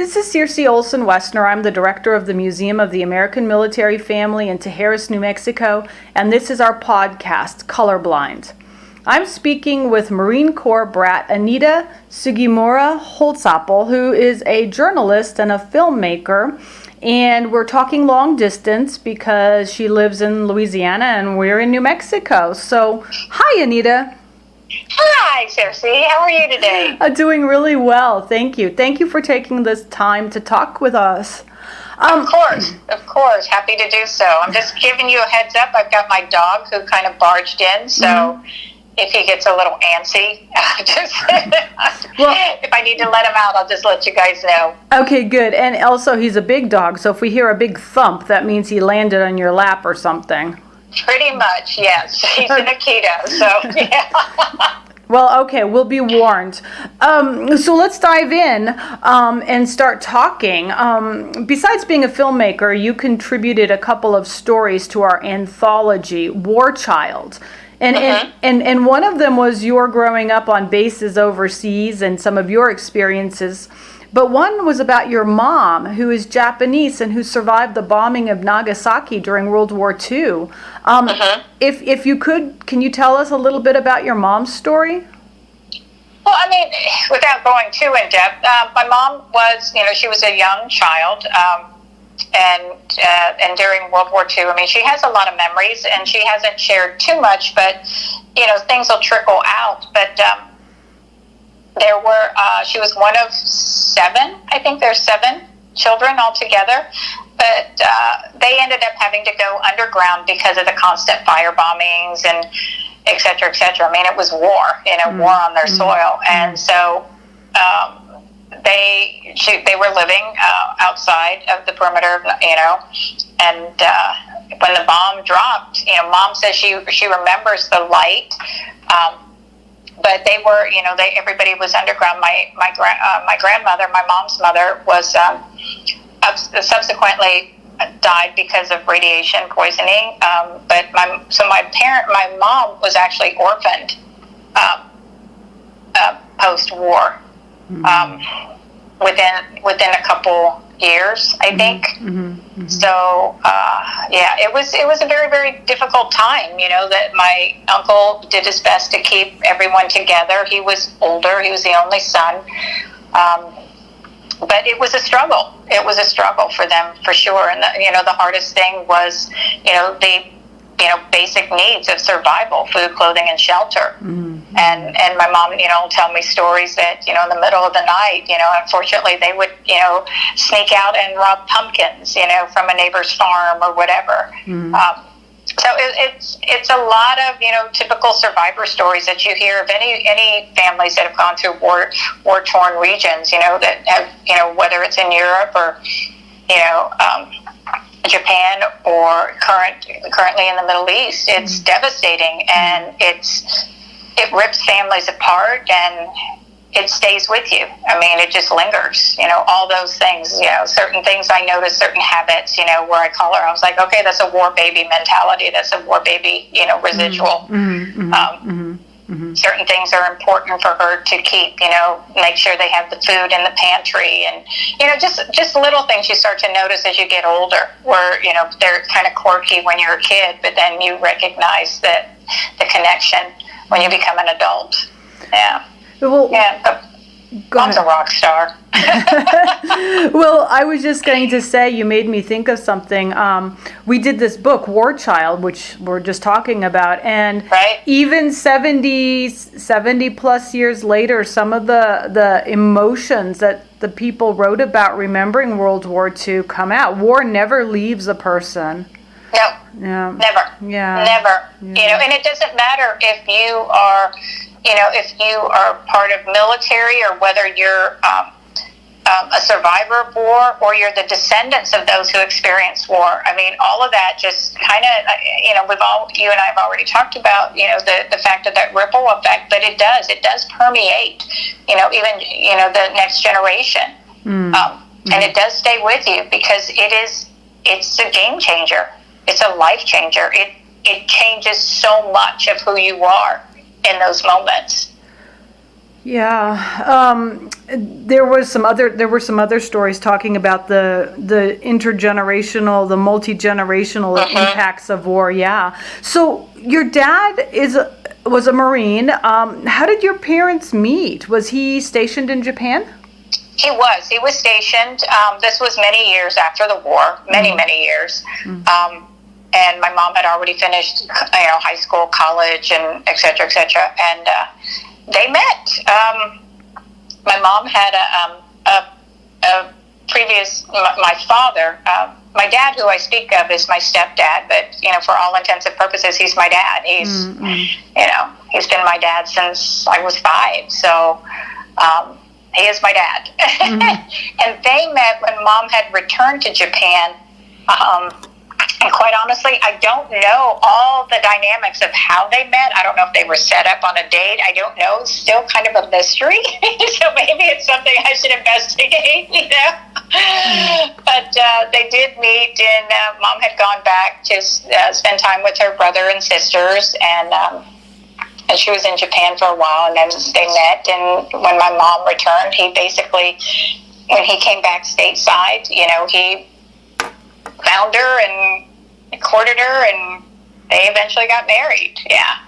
This is Circe Olson Woessner. I'm the director of the Museum of the American Military Family in Tijeras, New Mexico, and this is our podcast, Colorblind. I'm speaking with Marine Corps brat Anita Sugimura Holsapple, who is a journalist and a filmmaker, and we're talking long distance because she lives in Louisiana and we're in New Mexico. So, hi, Anita. Hi, Circe. How are you today? Doing really well, thank you. Thank you for taking this time to talk with us. Of course. Happy to do so. I'm just giving you a heads up. I've got my dog who kind of barged in, so if he gets a little antsy, if I need to let him out, I'll just let you guys know. Okay, good. And also, he's a big dog, so if we hear a big thump, that means he landed on your lap or something. Pretty much, yes. He's an Akita, so yeah. Well, okay, we'll be warned. So let's dive in and start talking. Besides being a filmmaker, you contributed a couple of stories to our anthology, War Child. And one of them was your growing up on bases overseas and some of your experiences. But one was about your mom, who is Japanese and who survived the bombing of Nagasaki during World War II. If you could, can you tell us a little bit about your mom's story? Well, I mean, without going too in depth, my mom was, she was a young child, and during World War II, I mean, she has a lot of memories, and she hasn't shared too much, but things will trickle out. But she was one of seven. I think there's 7 children altogether. But they ended up having to go underground because of the constant fire bombings and et cetera, et cetera. I mean, it was war, war on their soil. And so they were living outside of the perimeter, and when the bomb dropped, Mom says she remembers the light, but they were, everybody was underground. My grandmother, my mom's mother, was subsequently died because of radiation poisoning. But my mom was actually orphaned post-war. Within a couple years, I think. So, it was a very, very difficult time, that my uncle did his best to keep everyone together. He was older. He was the only son. But it was a struggle. It was a struggle for them, for sure. And, the hardest thing was, the basic needs of survival, food, clothing, and shelter. And my mom, will tell me stories that, in the middle of the night, unfortunately they would, sneak out and rob pumpkins, from a neighbor's farm or whatever. So it's a lot of, typical survivor stories that you hear of any families that have gone through war-torn regions, that have, whether it's in Europe or, Japan or currently in the Middle East. It's devastating, and it rips families apart, and it stays with you. I mean, it just lingers, all those things, certain things I noticed, certain habits, where I call her, I was like, okay, that's a war baby mentality. That's a war baby, residual. Certain things are important for her to keep, make sure they have the food in the pantry, and, just little things you start to notice as you get older, where, they're kind of quirky when you're a kid, but then you recognize the connection when you become an adult. Yeah. Well, Mom's a rock star. Well, I was just going to say, you made me think of something. We did this book, War Child, which we're just talking about, and even 70 plus years later, some of the emotions that the people wrote about remembering World War II come out. War never leaves a person. No, never. Yeah. Never. Yeah. And it doesn't matter if you are, if you are part of military, or whether you're a survivor of war, or you're the descendants of those who experienced war. I mean, all of that just kind of, you and I have already talked about, the fact of that ripple effect, but it does permeate, even, the next generation. And it does stay with you, because it's a game changer. It's a life changer. It changes so much of who you are in those moments. Yeah, there were some other stories talking about the intergenerational, the multi-generational impacts of war. Yeah. So your dad was a Marine. How did your parents meet? Was he stationed in Japan? He was. He was stationed. This was many years after the war. Many years. And my mom had already finished, high school, college, and et cetera, and they met. My mom had a previous, my father, my dad, who I speak of, is my stepdad, but, for all intents and purposes, he's my dad. He's, he's been my dad since I was 5, so he is my dad. And they met when Mom had returned to Japan. And quite honestly, I don't know all the dynamics of how they met. I don't know if they were set up on a date. I don't know. It's still kind of a mystery. So maybe it's something I should investigate, But they did meet, and Mom had gone back to spend time with her brother and sisters, and she was in Japan for a while, and then they met. And when my mom returned, he basically, when he came back stateside, he found her and courted her, and they eventually got married. Yeah.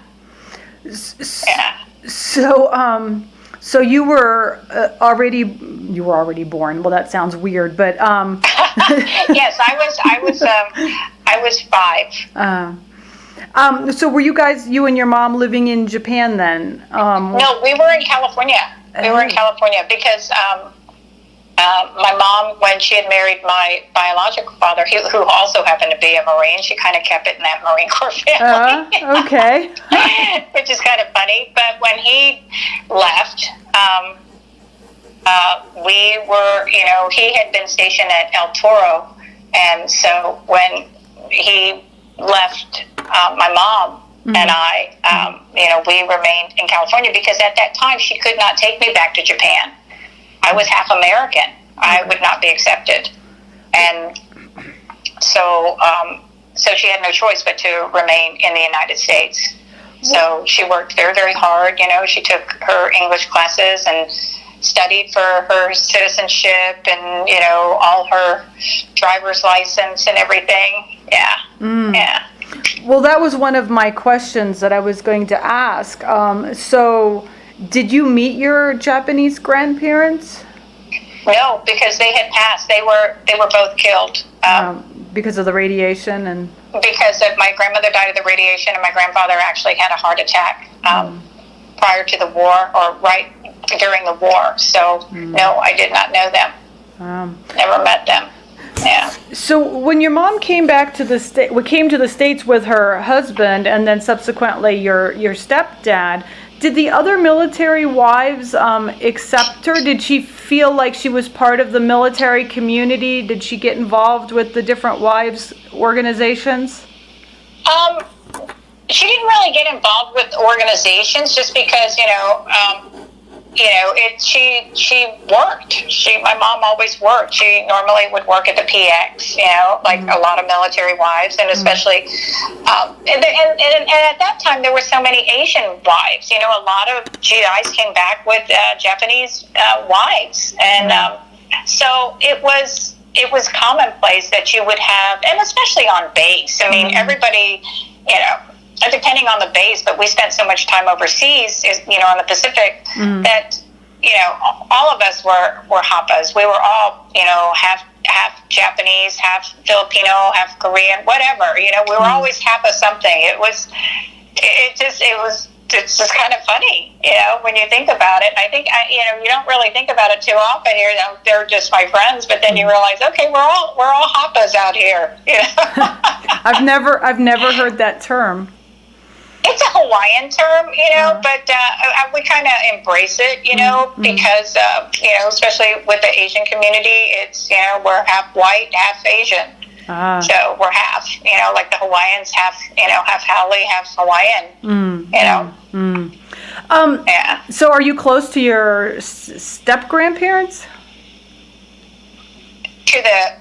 So you were already born. Well, that sounds weird, but yes, I was 5. So were you and your mom living in Japan then? No, we were in California. We were in California because my mom, when she had married my biological father, who also happened to be a Marine, she kind of kept it in that Marine Corps family. Okay. Which is kind of funny. But when he left, we were, he had been stationed at El Toro. And so when he left, my mom and I, we remained in California because at that time she could not take me back to Japan. I was half American. I would not be accepted. And so she had no choice but to remain in the United States. So she worked very, very hard. She took her English classes and studied for her citizenship and, all her driver's license and everything. Yeah. Yeah. Well, that was one of my questions that I was going to ask. So did you meet your Japanese grandparents? No, because they had passed. They were both killed. Because of the radiation and. Because of my grandmother died of the radiation, and my grandfather actually had a heart attack prior to the war, or right during the war. So no, I did not know them. Never met them. Yeah. So when your mom came back to the States with her husband, and then subsequently your stepdad, did the other military wives accept her? Did she feel like she was part of the military community? Did she get involved with the different wives organizations? She didn't really get involved with organizations just because, she worked. My mom always worked. She normally would work at the PX, like a lot of military wives, and especially, and at that time there were so many Asian wives. A lot of GIs came back with Japanese wives, and so it was commonplace that you would have, and especially on base. I mean, everybody, depending on the base, but we spent so much time overseas, on the Pacific, that, all of us were Hoppus. We were all, half Japanese, half Filipino, half Korean, whatever. We were always half of something. It's just kind of funny, when you think about it. I think, you don't really think about it too often. They're just my friends, but then you realize, okay, we're all Hoppus out here. I've never heard that term. It's a Hawaiian term, but we kind of embrace it, because, especially with the Asian community, it's, we're half white, half Asian. So we're half, like the Hawaiians half Haole, half Hawaiian, Yeah. So are you close to your step-grandparents?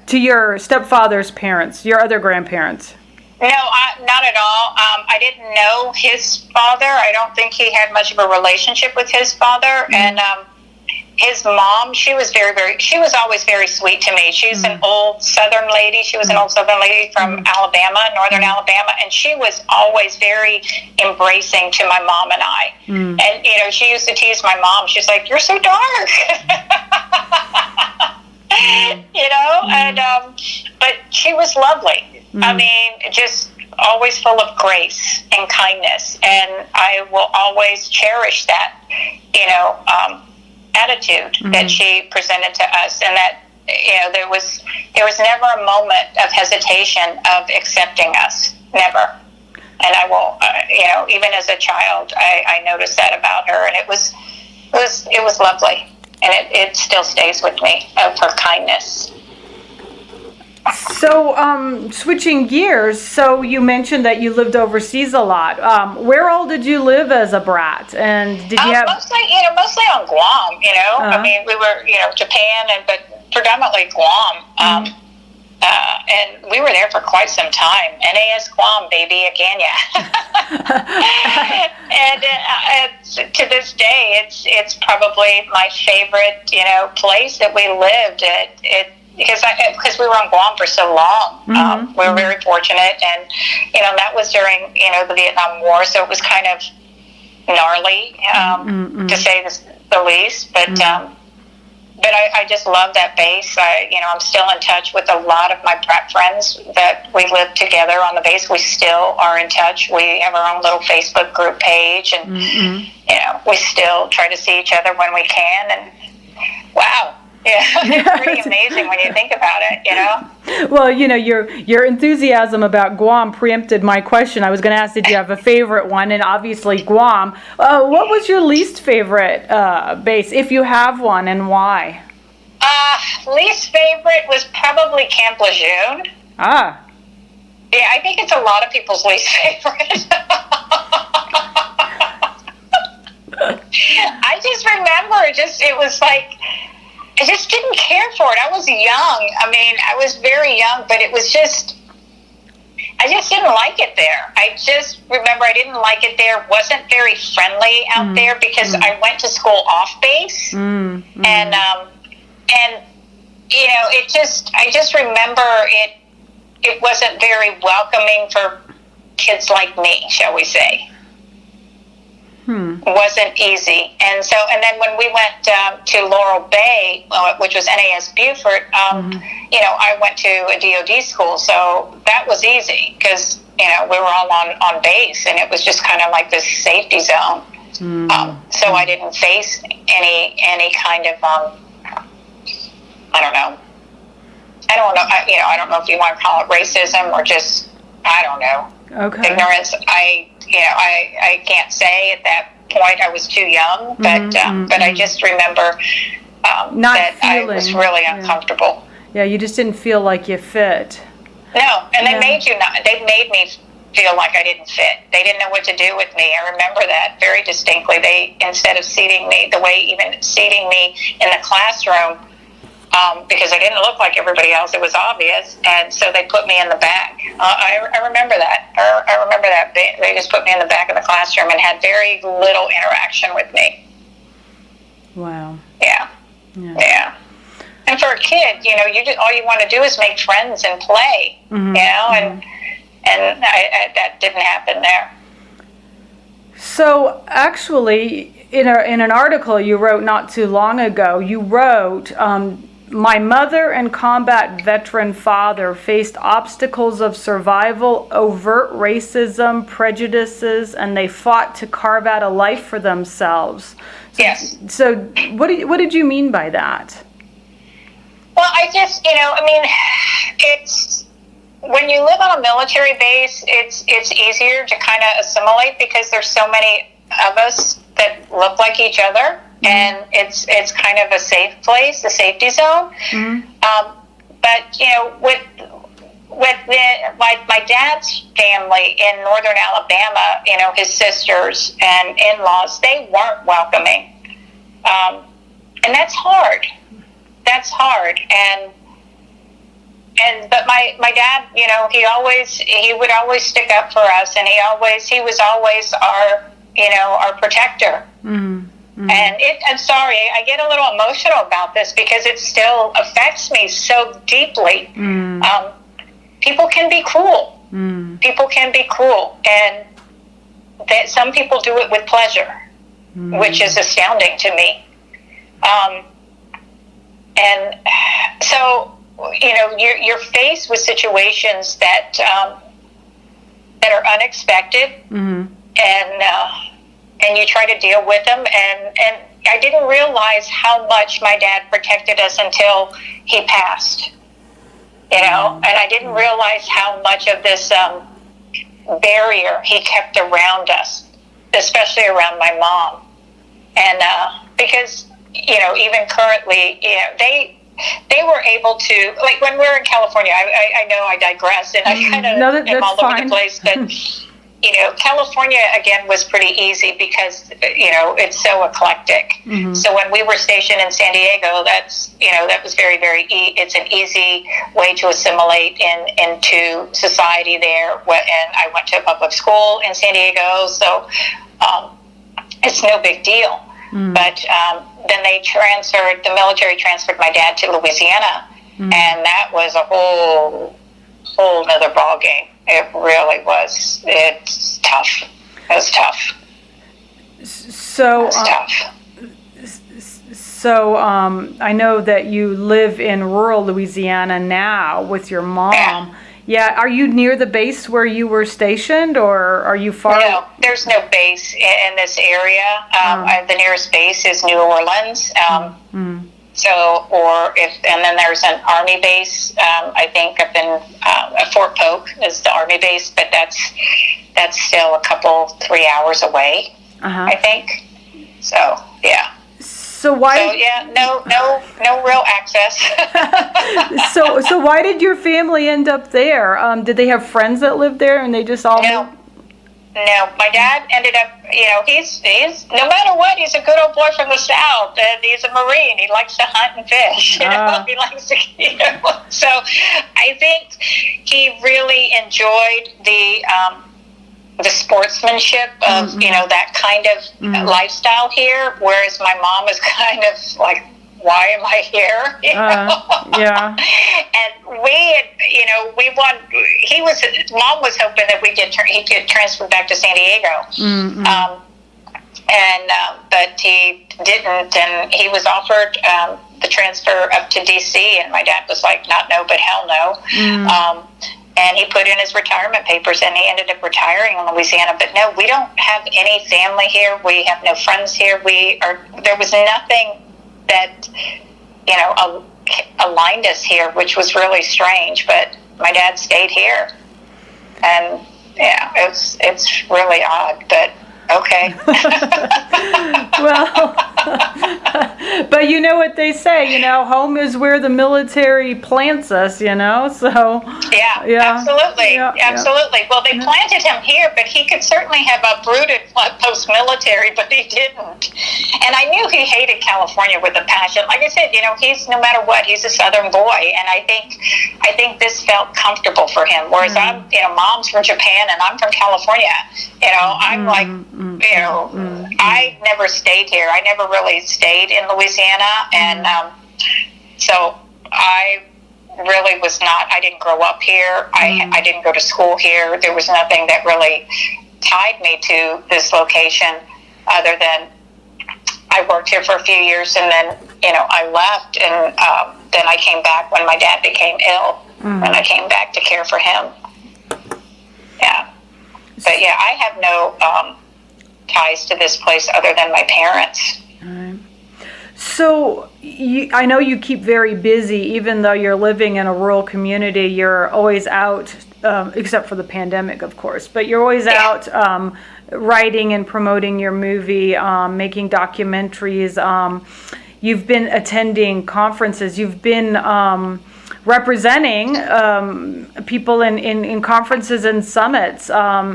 To your stepfather's parents, your other grandparents? not at all. I didn't know his father. I don't think he had much of a relationship with his father. And his mom, she was always very sweet to me. She's an old Southern lady. She was an old Southern lady from Alabama, Northern Alabama, and she was always very embracing to my mom and I. And, she used to tease my mom. She's like, "You're so dark." And, but she was lovely. I mean, just always full of grace and kindness. And I will always cherish that, attitude that she presented to us, and that there was never a moment of hesitation of accepting us, never. And I will, even as a child, I noticed that about her, and it was lovely, and it still stays with me, of her kindness. So, switching gears, so you mentioned that you lived overseas a lot. Where all did you live as a brat? And did you have... Mostly on Guam, I mean, we were, Japan, but predominantly Guam. And we were there for quite some time. NAS Guam, baby, again, yeah. And to this day, it's probably my favorite, place that we lived. Because we were on Guam for so long. We were very fortunate, and that was during the Vietnam War, so it was kind of gnarly, to say the least. But I just love that base. I'm still in touch with a lot of my brat friends that we lived together on the base. We still are in touch. We have our own little Facebook group page, and we still try to see each other when we can. And wow. Yeah, it's pretty amazing when you think about it, Well, your enthusiasm about Guam preempted my question. I was going to ask, did you have a favorite one? And obviously Guam. What was your least favorite base, if you have one, and why? Least favorite was probably Camp Lejeune. Ah. Yeah, I think it's a lot of people's least favorite. I just remember, it was like... I just didn't care for it. I was young. I mean, I was very young, but it was just, I just didn't like it there. I just remember I didn't like it there. Wasn't very friendly out there because I went to school off base. And I just remember it wasn't very welcoming for kids like me, shall we say. Wasn't easy. And then when we went to Laurel Bay, which was NAS Beaufort, I went to a DOD school, so that was easy because, we were all on base, and it was just kind of like this safety zone. So I didn't face any kind of, I don't know. I don't know if you want to call it racism or just, I don't know. Okay. Ignorance. I can't say at that point. I was too young, but I just remember that I was really uncomfortable. Yeah, you just didn't feel like you fit. No, and they made me feel like I didn't fit. They didn't know what to do with me. I remember that very distinctly. They, instead of seating me in the classroom, because I didn't look like everybody else, it was obvious, and so they put me in the back. I remember that. I remember that. They just put me in the back of the classroom and had very little interaction with me. Wow. Yeah. And for a kid, all you want to do is make friends and play, and that didn't happen there. So actually, in an article you wrote not too long ago, you wrote, my mother and combat veteran father faced obstacles of survival, overt racism, prejudices, and they fought to carve out a life for themselves. Yes. So what did you mean by that? Well, I just, it's, when you live on a military base, it's easier to kind of assimilate because there's so many of us that look like each other. And it's kind of a safe place, a safety zone. But with my dad's family in northern Alabama, his sisters and in-laws, they weren't welcoming, and that's hard. And but my dad, he would always stick up for us, and he was always our protector. Mm-hmm. And I'm sorry, I get a little emotional about this because it still affects me so deeply. People can be cruel. People can be cruel, and that some people do it with pleasure, which is astounding to me. And so, you're faced with situations that are unexpected, and you try to deal with them. And I didn't realize how much my dad protected us until he passed. And I didn't realize how much of this barrier he kept around us, especially around my mom. And because, even currently, they were able to, like when we're in California, I know I digress and I kind of am all over the place, but, California, again, was pretty easy because, it's so eclectic. So when we were stationed in San Diego, that was very, very, it's an easy way to assimilate into society there. And I went to a public school in San Diego, so it's no big deal. But then the military transferred my dad to Louisiana, and that was a whole nother ballgame. It really was. It's tough. It was tough. So, I know that you live in rural Louisiana now with your mom. Yeah. Are you near the base where you were stationed, or are you far? No, there's no base in this area. The nearest base is New Orleans. And then there's an Army base, I think up in Fort Polk is the Army base, but that's still 3 hours away, I think. So, yeah. So why? So, yeah, no real access. So why did your family end up there? Did they have friends that lived there and they just all? No, my dad ended up, he's no matter what, he's a good old boy from the South, and he's a Marine. He likes to hunt and fish, he likes to, so I think he really enjoyed the sportsmanship of, that kind of lifestyle here, whereas my mom was kind of like, why am I here? Yeah. And Mom was hoping that he could transfer back to San Diego. But he didn't, and he was offered the transfer up to DC, and my dad was like, not no, but hell no. And he put in his retirement papers, and he ended up retiring in Louisiana. But no, we don't have any family here. We have no friends here. There was nothing that, aligned us here, which was really strange. But my dad stayed here, and yeah, it's really odd, but okay. Well, but you know what they say, home is where the military plants us, so. Yeah. Absolutely. Well, they planted him here, but he could certainly have uprooted post-military, but he didn't. And I knew he hated California with a passion. Like I said, he's, no matter what, he's a Southern boy, and I think this felt comfortable for him. Whereas I'm, Mom's from Japan and I'm from California. I'm like, I never stayed here. I never really stayed in Louisiana, and so I really was not. I didn't grow up here. I didn't go to school here. There was nothing that really tied me to this location, other than I worked here for a few years, and then I left, and then I came back when my dad became ill, and I came back to care for him. Yeah, but yeah, I have no ties to this place other than my parents. So I know you keep very busy, even though you're living in a rural community. You're always out, except for the pandemic, of course, but you're always out writing and promoting your movie, making documentaries. You've been attending conferences. You've been representing people in conferences and summits.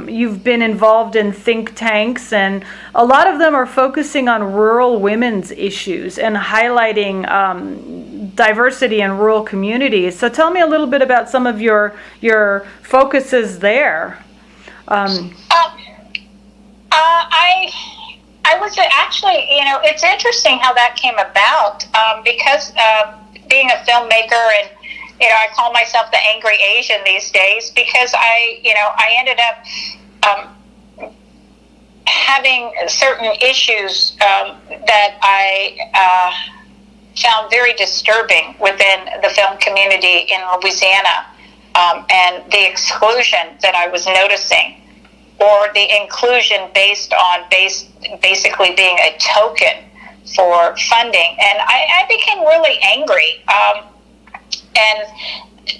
You've been involved in think tanks, and a lot of them are focusing on rural women's issues and highlighting diversity in rural communities. So tell me a little bit about some of your focuses there. I was actually, it's interesting how that came about, because being a filmmaker, and I call myself the angry Asian these days, because I ended up having certain issues that I found very disturbing within the film community in Louisiana, and the exclusion that I was noticing, or the inclusion based on basically being a token for funding. And I became really angry. And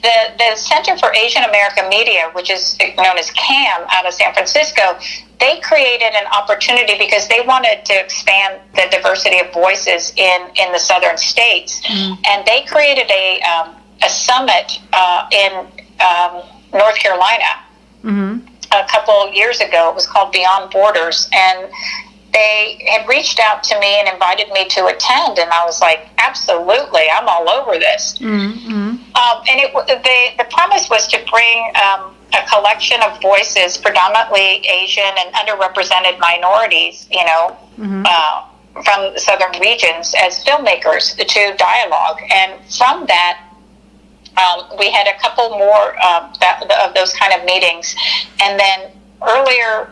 the Center for Asian American Media, which is known as CAM out of San Francisco, they created an opportunity because they wanted to expand the diversity of voices in the southern states. And they created a summit in North Carolina. A couple years ago. It was called Beyond Borders, and they had reached out to me and invited me to attend, and I was like, absolutely, I'm all over this. And the premise was to bring a collection of voices, predominantly Asian and underrepresented minorities, from the southern regions, as filmmakers to dialogue. And from that, we had a couple more of those kind of meetings. And then earlier,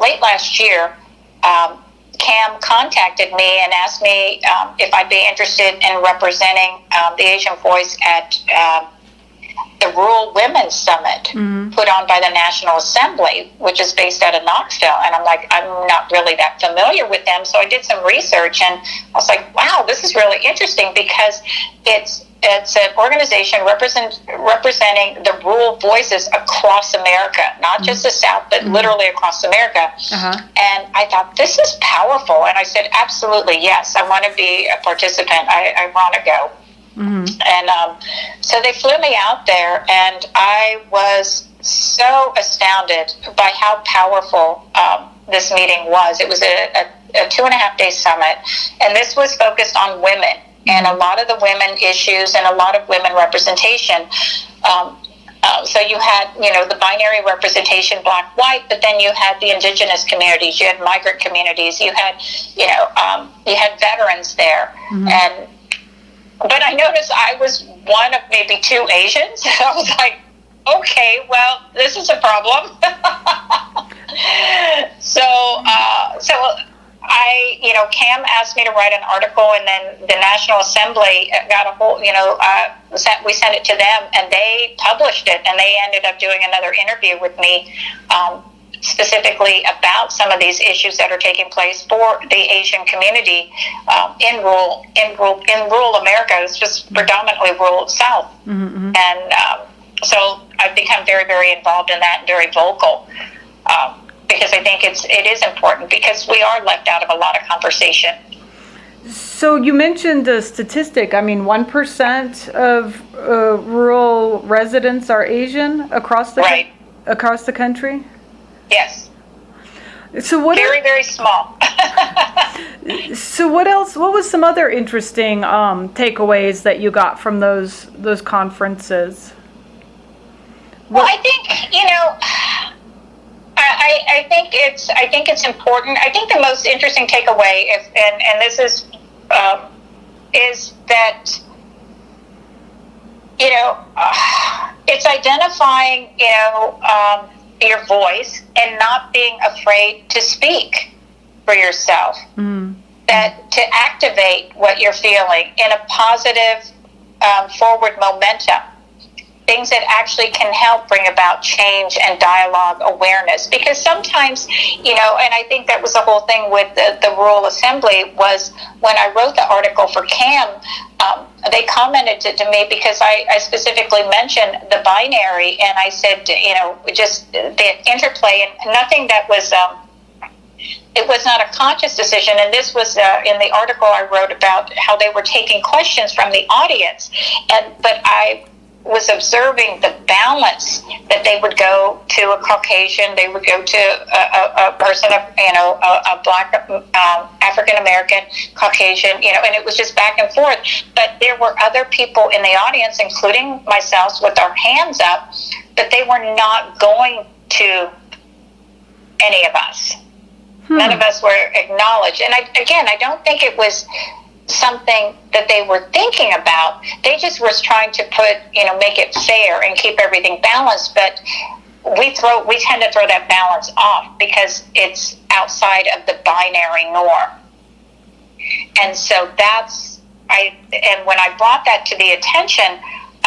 late last year, CAM contacted me and asked me if I'd be interested in representing the Asian voice at the Rural Women's Summit put on by the National Assembly, which is based out of Knoxville. And I'm like, I'm not really that familiar with them. So I did some research, and I was like, wow, this is really interesting, because it's an organization representing the rural voices across America, not just the South, but literally across America. And I thought, this is powerful. And I said, absolutely, yes, I want to be a participant. I want to go. And so they flew me out there, and I was so astounded by how powerful this meeting was. It was a 2.5-day summit, and this was focused on women, and a lot of the women issues and a lot of women representation. So you had, the binary representation, black, white, but then you had the indigenous communities, you had migrant communities, you had veterans there. But I noticed I was one of maybe 2 Asians. I was like, okay, well, this is a problem. So CAM asked me to write an article, and then the National Assembly got a whole, we sent it to them, and they published it, and they ended up doing another interview with me, specifically about some of these issues that are taking place for the Asian community in rural America. It's just predominantly rural South, and so I've become very, very involved in that and very vocal. Because I think it is important, because we are left out of a lot of conversation. So you mentioned a statistic. I mean, 1% of rural residents are Asian across the country. Yes. So what? Very, very small. So what else? What was some other interesting takeaways that you got from those conferences? Well, I think I think it's important. I think the most interesting takeaway, and this is that it's identifying your voice and not being afraid to speak for yourself. That to activate what you're feeling in a positive forward momentum. Things that actually can help bring about change and dialogue awareness. Because sometimes, and I think that was the whole thing with the Rural Assembly, was when I wrote the article for CAM, they commented to me because I specifically mentioned the binary, and I said, just the interplay, and nothing that was it was not a conscious decision. And this was in the article I wrote about how they were taking questions from the audience. But I was observing the balance that they would go to a Caucasian, they would go to a person of, a Black, African-American, Caucasian, and it was just back and forth. But there were other people in the audience, including myself, with our hands up, but they were not going to any of us. None of us were acknowledged. And I don't think it was something that they were thinking about. They just was trying to make it fair and keep everything balanced. But we tend to throw that balance off because it's outside of the binary norm. And so and when I brought that to the attention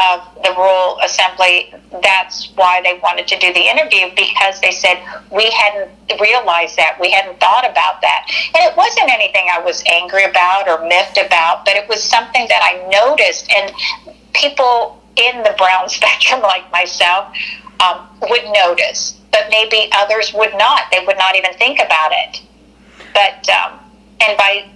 of the Rural Assembly, that's why they wanted to do the interview, because they said we hadn't realized that, we hadn't thought about that. And it wasn't anything I was angry about or miffed about, but it was something that I noticed, and people in the brown spectrum like myself would notice, but maybe others would not. They would not even think about it. But and by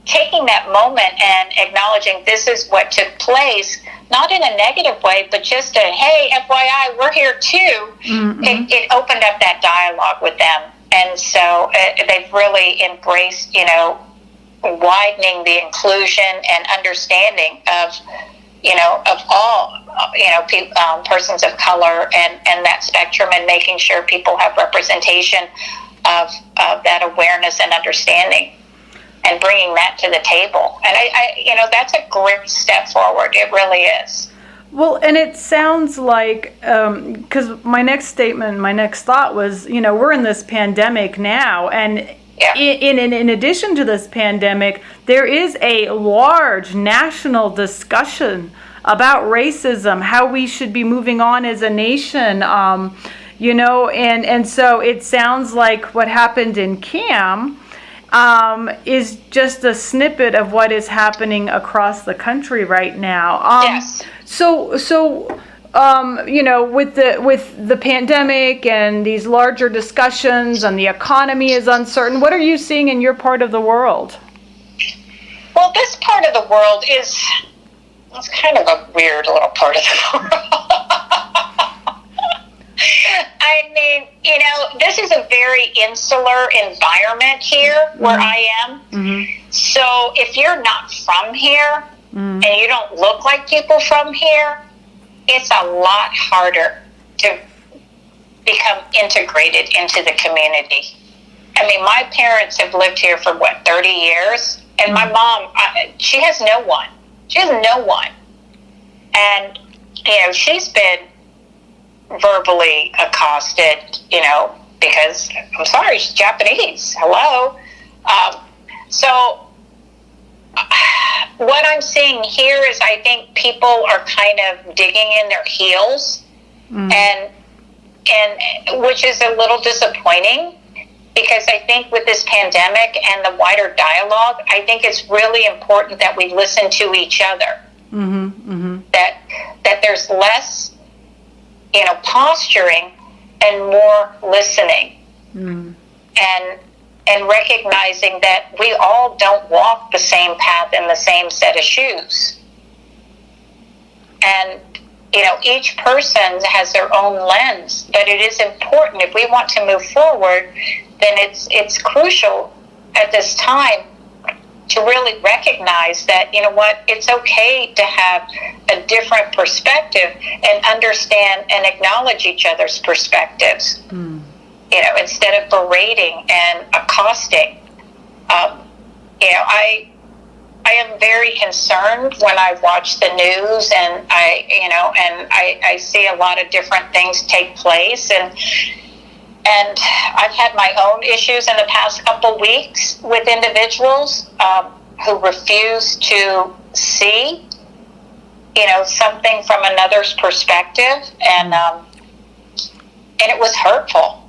taking that moment and acknowledging this is what took place, not in a negative way, but just a, hey, FYI, we're here too, it opened up that dialogue with them. And so they've really embraced, widening the inclusion and understanding of all, persons of color and that spectrum, and making sure people have representation of that awareness and understanding, and bringing that to the table. And I that's a great step forward. It really is. Well, and it sounds like, because my next thought was, we're in this pandemic now, and in addition to this pandemic, there is a large national discussion about racism, how we should be moving on as a nation, and so it sounds like what happened in CAM is just a snippet of what is happening across the country right now. Yes. So with the pandemic and these larger discussions, and the economy is uncertain, what are you seeing in your part of the world? Well, this part of the world it's kind of a weird little part of the world. I mean, this is a very insular environment here where I am. Mm-hmm. So if you're not from here and you don't look like people from here, it's a lot harder to become integrated into the community. I mean, my parents have lived here for 30 years, and my mom, she has no one. She has no one. And, she's been verbally accosted, because, I'm sorry, she's Japanese. Hello. So what I'm seeing here is, I think people are kind of digging in their heels, and which is a little disappointing, because I think with this pandemic and the wider dialogue, I think it's really important that we listen to each other. That there's less, posturing and more listening, and recognizing that we all don't walk the same path in the same set of shoes. And, each person has their own lens, but it is important, if we want to move forward, then it's crucial at this time to really recognize that, it's okay to have a different perspective and understand and acknowledge each other's perspectives, instead of berating and accosting. I am very concerned when I watch the news, and I see a lot of different things take place, and I've had my own issues in the past couple weeks with individuals who refuse to see, something from another's perspective, and it was hurtful.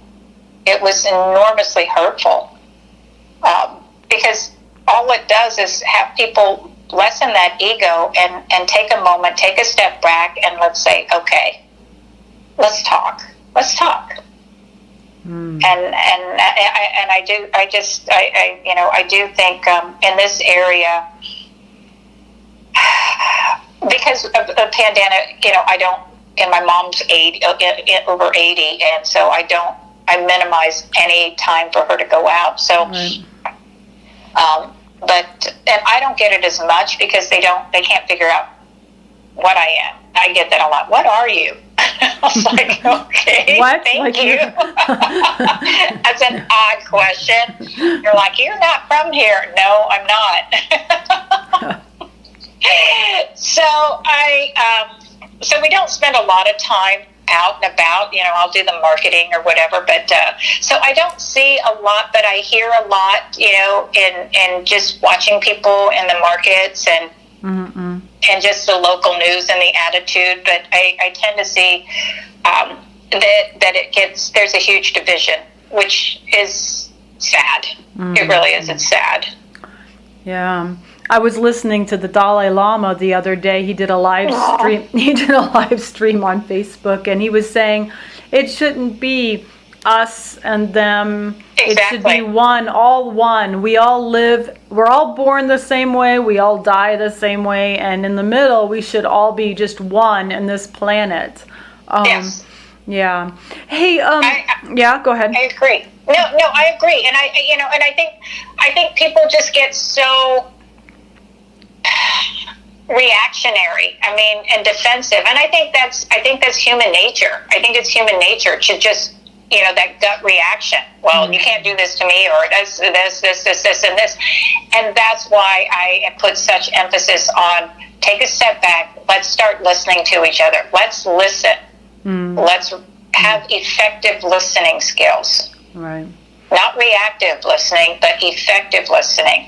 It was enormously hurtful, because all it does is have people lessen that ego and take a moment, take a step back, and let's say, okay, let's talk. I do think in this area, because of the pandemic, and my mom's over 80, and so I minimize any time for her to go out. So, right. And I don't get it as much because they can't figure out what I am. I get that a lot. What are you? I was like, okay, what? thank you. That's an odd question. You're like, you're not from here. No, I'm not. So we don't spend a lot of time out and about. I'll do the marketing or whatever, but so I don't see a lot, but I hear a lot, in just watching people in the markets and and just the local news and the attitude. But I tend to see that there's a huge division, which is sad. It really is. It's sad. Yeah. I was listening to the Dalai Lama the other day. He did a live stream. He did a live stream on Facebook, and he was saying it shouldn't be us and them. Exactly. It should be one, all one. We all live. We're all born the same way. We all die the same way, and in the middle, we should all be just one in this planet. Yes. Yeah. Hey. Yeah. Go ahead. I agree. No, I agree, and I think people just get so reactionary, and defensive, and I think that's human nature. I think it's human nature to just, that gut reaction. Well, you can't do this to me, or this, and this, and that's why I put such emphasis on take a step back. Let's start listening to each other. Let's listen. Let's have effective listening skills. Right. Not reactive listening, but effective listening.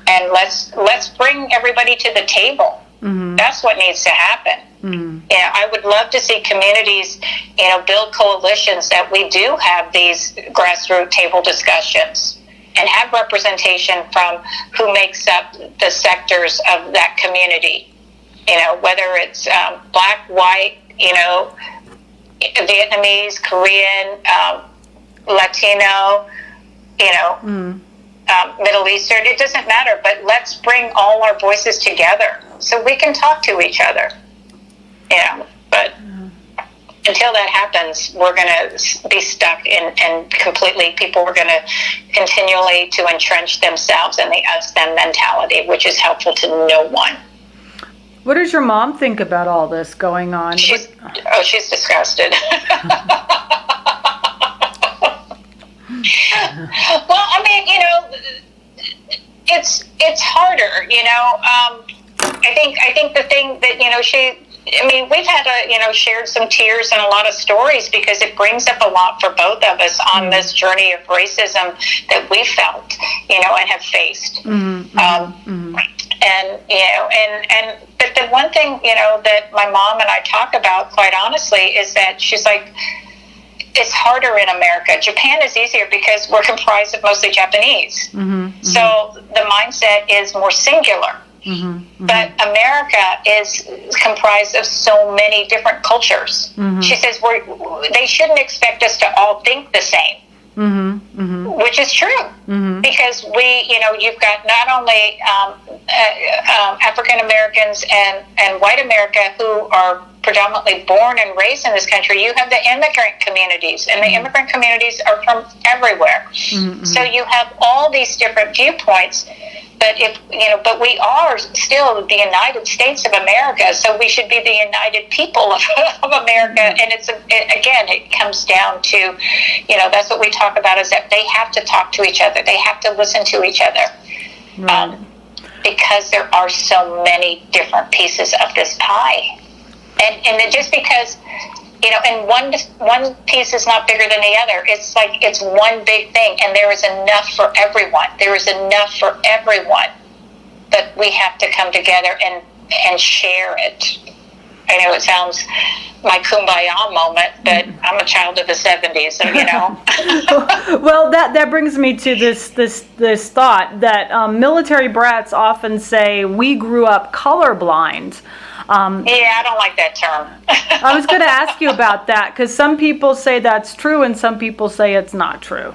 And let's bring everybody to the table. That's what needs to happen. I would love to see communities, build coalitions that we do have these grassroots table discussions and have representation from who makes up the sectors of that community. Whether it's black, white, Vietnamese, Korean, Latino, Middle Eastern, it doesn't matter, but let's bring all our voices together so we can talk to each other. But until that happens, we're going to be stuck and completely, people are going to continually to entrench themselves in the us-them mentality, which is helpful to no one. What does your mom think about all this going on? She's disgusted. Well, it's harder, I think the thing that, we've had shared some tears and a lot of stories because it brings up a lot for both of us on this journey of racism that we felt, and have faced. But the one thing, that my mom and I talk about quite honestly is that she's like, it's harder in America. Japan is easier because we're comprised of mostly Japanese. So the mindset is more singular. But America is comprised of so many different cultures. She says they shouldn't expect us to all think the same. Which is true, because you've got not only African Americans and white America who are predominantly born and raised in this country. You have the immigrant communities, and the immigrant communities are from everywhere. So you have all these different viewpoints. But but we are still the United States of America, so we should be the united people of America. And it comes down to, that's what we talk about, is that they have to talk to each other. They have to listen to each other, because there are so many different pieces of this pie. And just because, and one piece is not bigger than the other. It's like it's one big thing, and there is enough for everyone. There is enough for everyone, but we have to come together and share it. I know it sounds my kumbaya moment, but I'm a child of the 70s, so you know. Well, that brings me to this thought that military brats often say we grew up colorblind. Yeah, I don't like that term. I was going to ask you about that because some people say that's true and some people say it's not true.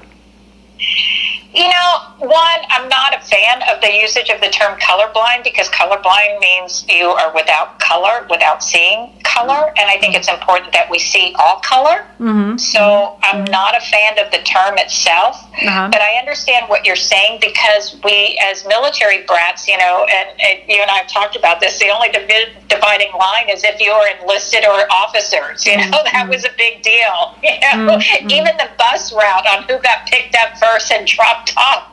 You know, one, I'm not a fan of the usage of the term colorblind because colorblind means you are without color, without seeing color, and I think it's important that we see all color. Mm-hmm. So I'm not a fan of the term itself, but I understand what you're saying because we, as military brats, you know, and you and I have talked about this, the only dividing line is if you're enlisted or officers, you know, that was a big deal. You know, even the bus route on who got picked up first and dropped off,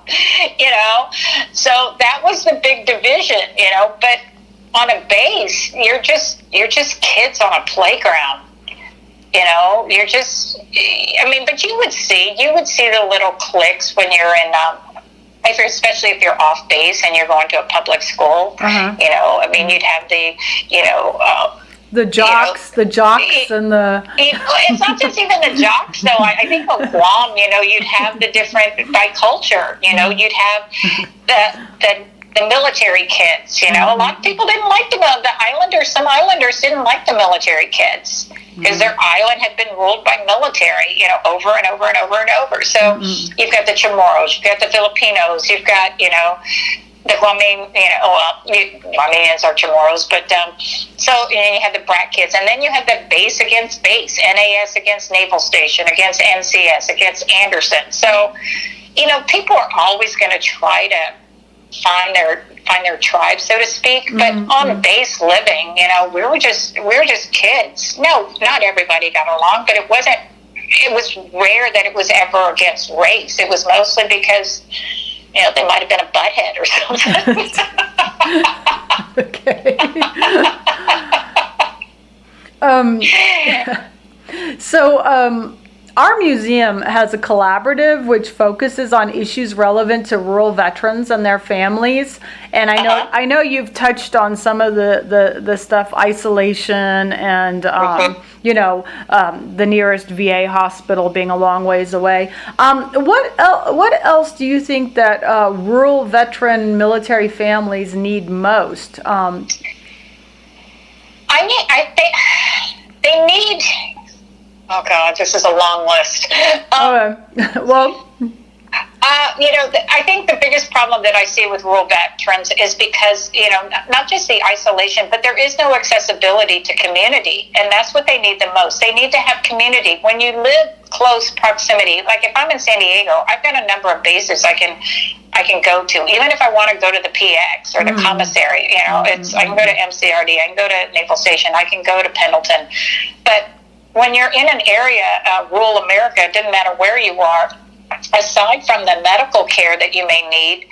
you know, so that was the big division, you know, but on a base, you're just kids on a playground, you know, you're just, I mean, but you would see the little cliques when you're in, especially if you're off base and you're going to a public school, you know, I mean, you'd have the, you know, the jocks, and the... It's not just even the jocks, though. I think on Guam, you know, you'd have the different, by culture, you know, you'd have the military kids, you know. A lot of people didn't like the islanders. Some islanders didn't like the military kids because their island had been ruled by military, you know, over and over and over and over. So you've got the Chamorros, you've got the Filipinos, you've got, you know, the Guamanians, you know, Guamanians are Chamorros, but so you know, you had the Brat kids, and then you had the base against base, NAS against Naval Station, against NCS, against Anderson. So, you know, people are always going to try to find their tribe, so to speak. But on base living, you know, we were just kids. No, not everybody got along, but it was rare that it was ever against race. It was mostly because, you know, they might have been a butthead or something. Okay. So, our museum has a collaborative which focuses on issues relevant to rural veterans and their families. And I know you've touched on some of the stuff, isolation and you know, the nearest VA hospital being a long ways away. What else do you think that rural veteran military families need most? They need. Oh God, this is a long list. Well. You know, I think the biggest problem that I see with rural veterans is because, you know, not just the isolation, but there is no accessibility to community. And that's what they need the most. They need to have community. When you live close proximity, like if I'm in San Diego, I've got a number of bases I can go to. Even if I want to go to the PX or the commissary, you know, I can go to MCRD, I can go to Naval Station, I can go to Pendleton. But when you're in an area, rural America, it doesn't matter where you are, aside from the medical care that you may need,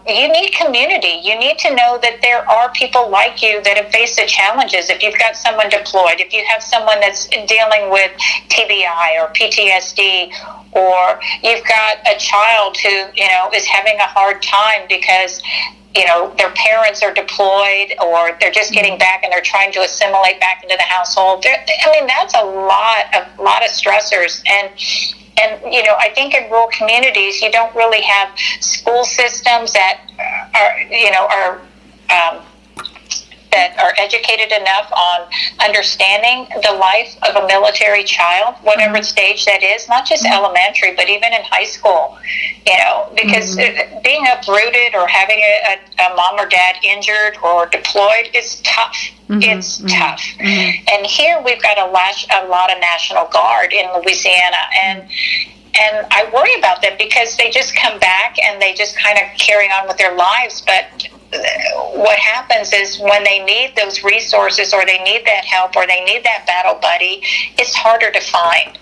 you need community. You need to know that there are people like you that have faced the challenges. If you've got someone deployed, if you have someone that's dealing with TBI or PTSD, or you've got a child who, you know, is having a hard time because, you know, their parents are deployed or they're just getting back and they're trying to assimilate back into the household. I mean, that's a lot of stressors. And, you know, I think in rural communities, you don't really have school systems that are educated enough on understanding the life of a military child, whatever stage that is, not just elementary, but even in high school, you know, because being uprooted or having a mom or dad injured or deployed is tough. It's tough. And here we've got a lot of National Guard in Louisiana, and I worry about them because they just come back and they just kind of carry on with their lives. But what happens is when they need those resources or they need that help or they need that battle buddy, it's harder to find.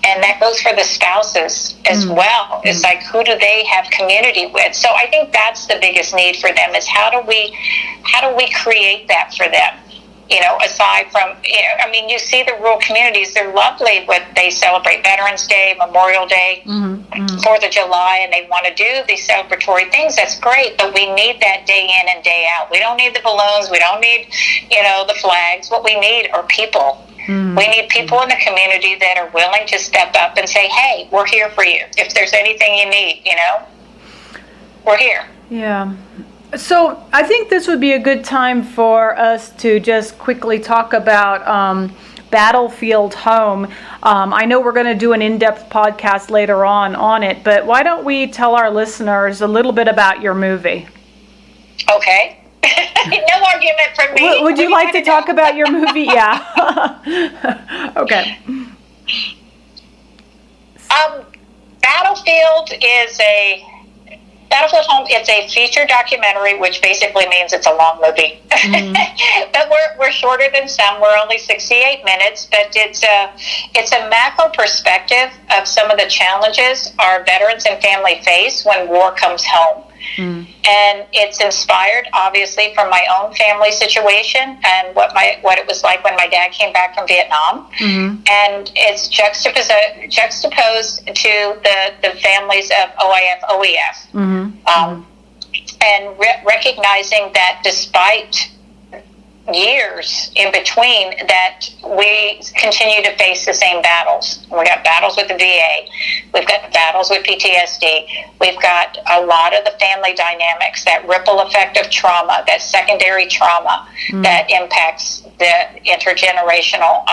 And that goes for the spouses as well. It's like, who do they have community with? So I think that's the biggest need for them is how do we create that for them? aside from, I mean, you see the rural communities, they're lovely when they celebrate Veterans Day, Memorial Day, 4th of July, and they want to do these celebratory things. That's great, but we need that day in and day out. We don't need the balloons. We don't need, the flags. What we need are people. We need people in the community that are willing to step up and say, hey, we're here for you. If there's anything you need, we're here. Yeah. So I think this would be a good time for us to just quickly talk about Battlefield Home. I know we're going to do an in-depth podcast later on it, but why don't we tell our listeners a little bit about your movie? Okay. No argument from me. Would you like to talk about your movie? Yeah. Okay. Battlefield Home, it's a feature documentary, which basically means it's a long movie. But we're shorter than some. We're only 68 minutes, but it's a macro perspective of some of the challenges our veterans and family face when war comes home. And it's inspired, obviously, from my own family situation and what it was like when my dad came back from Vietnam. And it's juxtaposed to the families of OIF, OEF. And recognizing that despite years in between, that we continue to face the same battles. We got battles with the VA. We've got battles with PTSD. We've got a lot of the family dynamics, that ripple effect of trauma, that secondary trauma that impacts the intergenerational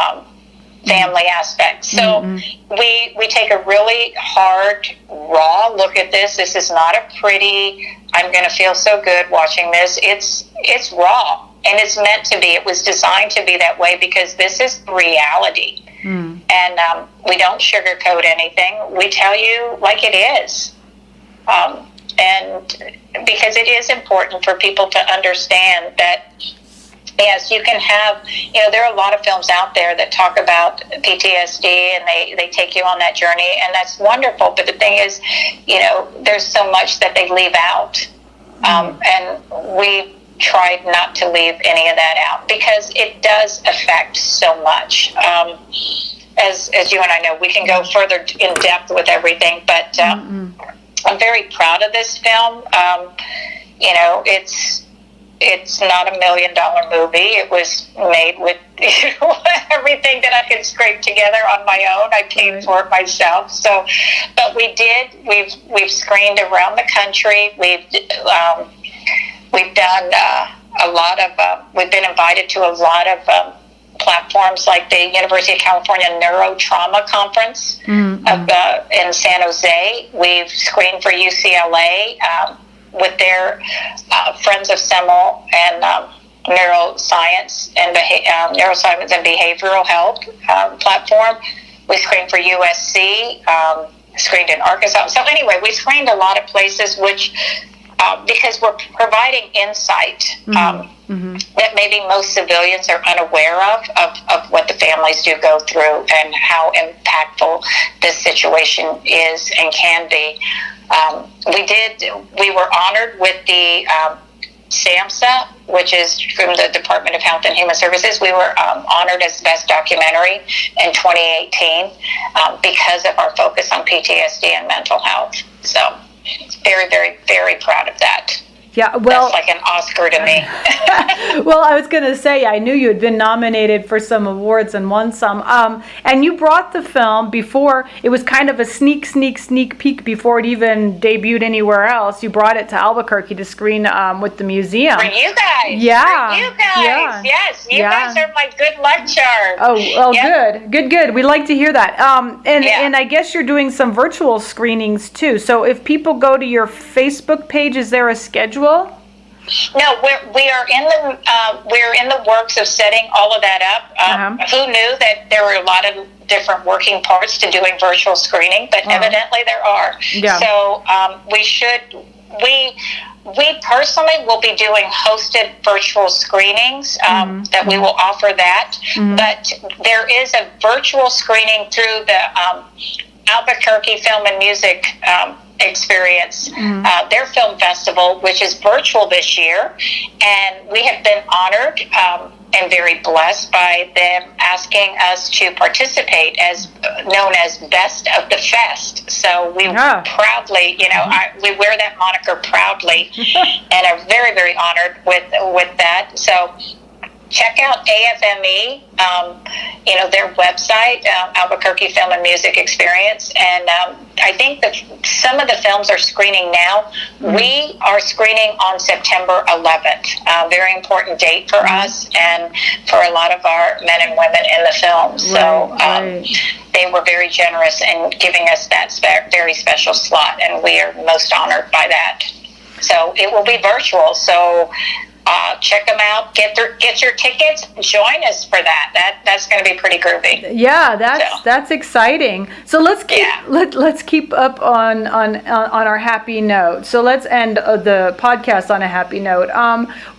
family aspect. So we take a really hard, raw look at this. This is not a pretty, I'm going to feel so good watching this. It's raw. And it's meant to be. It was designed to be that way because this is reality. And we don't sugarcoat anything. We tell you like it is. And because it is important for people to understand that, yes, you can have, there are a lot of films out there that talk about PTSD and they take you on that journey, and that's wonderful. But the thing is, there's so much that they leave out. And we tried not to leave any of that out because it does affect so much. As you and I know, we can go further in depth with everything, but I'm very proud of this film. It's not $1 million movie. It was made with everything that I could scrape together on my own. I paid for it myself. So, but we've screened around the country. We've done a lot of, we've been invited to a lot of platforms like the University of California Neurotrauma Conference in San Jose. We've screened for UCLA with their Friends of Semel and Neuroscience and Neuroscience and Behavioral Health platform. We screened for USC, screened in Arkansas. So anyway, we screened a lot of places, which because we're providing insight that maybe most civilians are unaware of what the families do go through and how impactful this situation is and can be. We were honored with the SAMHSA, which is from the Department of Health and Human Services. We were honored as Best Documentary in 2018 because of our focus on PTSD and mental health. So very, very, very proud of that. Yeah, well, that's like an Oscar to me. Well, I was going to say, I knew you had been nominated for some awards and won some. And you brought the film before, it was kind of a sneak peek before it even debuted anywhere else. You brought it to Albuquerque to screen with the museum. For you guys. Yeah. For you guys. Yeah. Yes. You guys are my good luck charm. Oh, well, good. We like to hear that. And I guess you're doing some virtual screenings too. So if people go to your Facebook page, is there a schedule? No, we're in the works of setting all of that up. Who knew that there were a lot of different working parts to doing virtual screening? But evidently there are. Yeah. So we personally will be doing hosted virtual screenings that we will offer that. But there is a virtual screening through the Albuquerque Film and Music Experience, their film festival, which is virtual this year, and we have been honored am very blessed by them asking us to participate as known as Best of the Fest. So we proudly, we wear that moniker proudly and are very, very honored with that. So check out AFME, their website, Albuquerque Film and Music Experience. And I think that some of the films are screening now. We are screening on September 11th. Very important date for us and for a lot of our men and women in the film. So they were very generous in giving us that very special slot, and we are most honored by that. So it will be virtual. So check them out. Get your tickets. Join us for that. That's going to be pretty groovy. Yeah, that's exciting. So let's keep up on our happy note. So let's end the podcast on a happy note.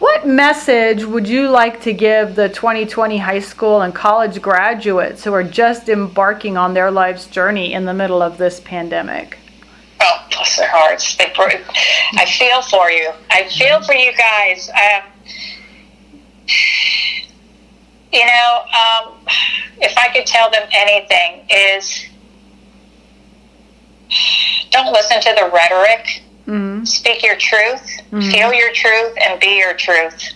What message would you like to give the 2020 high school and college graduates who are just embarking on their life's journey in the middle of this pandemic? Oh, bless their hearts. I feel for you. I feel for you guys. If I could tell them anything is don't listen to the rhetoric. Mm-hmm. Speak your truth, feel your truth, and be your truth.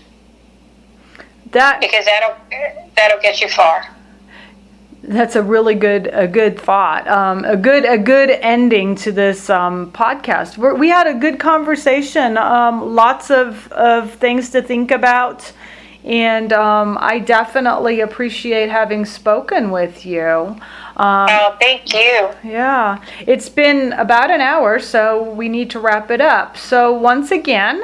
Because that'll get you far. That's a really good thought. A good ending to this podcast. We had a good conversation. Lots of things to think about, and I definitely appreciate having spoken with you. Thank you. Yeah, it's been about an hour, so we need to wrap it up. So once again,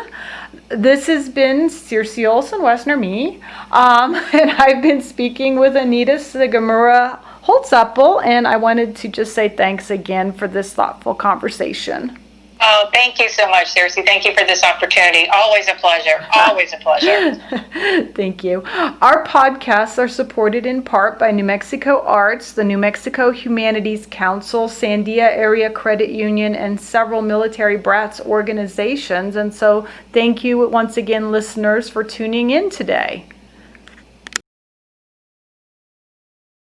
this has been Circe Olson, Woessner, me, and I've been speaking with Anita Sugimura Holsapple, and I wanted to just say thanks again for this thoughtful conversation. Oh, thank you so much, Circe. Thank you for this opportunity. Always a pleasure. Always a pleasure. Thank you. Our podcasts are supported in part by New Mexico Arts, the New Mexico Humanities Council, Sandia Area Credit Union, and several military Brats organizations. And so thank you once again, listeners, for tuning in today.